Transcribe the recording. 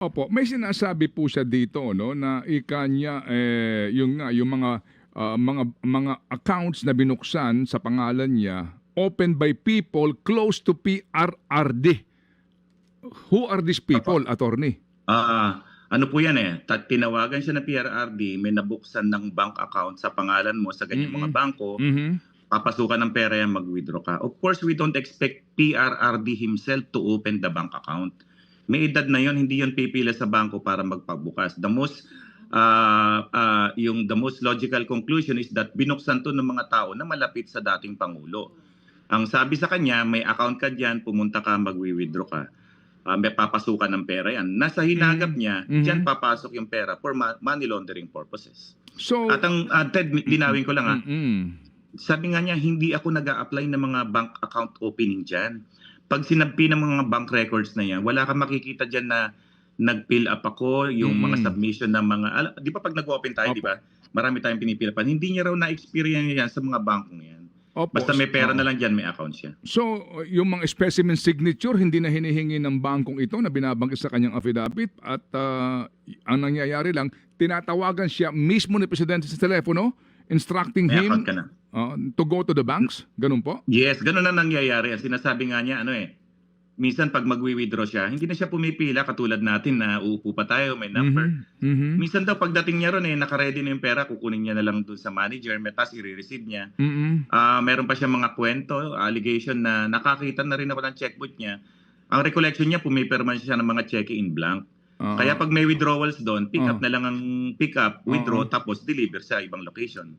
Opo, may sinasabi po siya dito, no, na ika niya, yung nga, yung mga accounts na binuksan sa pangalan niya, opened by people close to PRRD. Who are these people, Opo. attorney? Ano po yan tinawagan siya ng PRRD, may nabuksan ng bank account sa pangalan mo sa ganyang mga Mm. bangko, Mhm. papasukan ng pera yan, mag-withdraw ka. Of course, we don't expect PRRD himself to open the bank account. May edad na yon, hindi yon pipila sa bangko para magpabukas. The most logical conclusion is that binuksan to ng mga tao na malapit sa dating Pangulo. Ang sabi sa kanya, may account ka dyan, pumunta ka, mag-withdraw ka. May papasukan ng pera yan. Nasa hinagap niya, dyan Mhm. papasok yung pera for money laundering purposes. So, At Ted, linawin ko lang mm. sabi nga niya, hindi ako nag-a-apply ng mga bank account opening dyan. Pag sinabpi ng mga bank records na yan, wala kang makikita dyan na nag-fill up ako, yung mga Mm. submission ng mga, di ba pag nag-open tayo, di Opo. ba? Marami tayong pinipilapan. Hindi niya raw na-experience yan sa mga bankong yan. Opo. Basta may pera Oo. na lang dyan, may account siya. So, yung mga specimen signature, hindi na hinihingi ng bangkong ito na binabanggit sa kanyang affidavit at ang nangyayari lang, tinatawagan siya mismo ni Presidente sa telepono, instructing May him account ka na. to go to the banks. Ganun po? Yes, ganun na nangyayari. Ang sinasabi nga niya, minsan pag magwi-withdraw siya, hindi na siya pumipila katulad natin na uupo pa tayo, may number. Mhm. Mhm. Minsan daw pagdating niya ron naka-ready na yung pera, kukunin niya na lang doon sa manager, tapos i-receive niya. Mhm. Meron pa siyang mga kwento, allegation na nakakita na rin ako ng checkbook niya. Ang recollection niya, pumipirma siya ng mga cheque in blank. Kaya pag may withdrawals doon, pick up na lang ang pick up, withdraw, tapos deliver sa ibang location.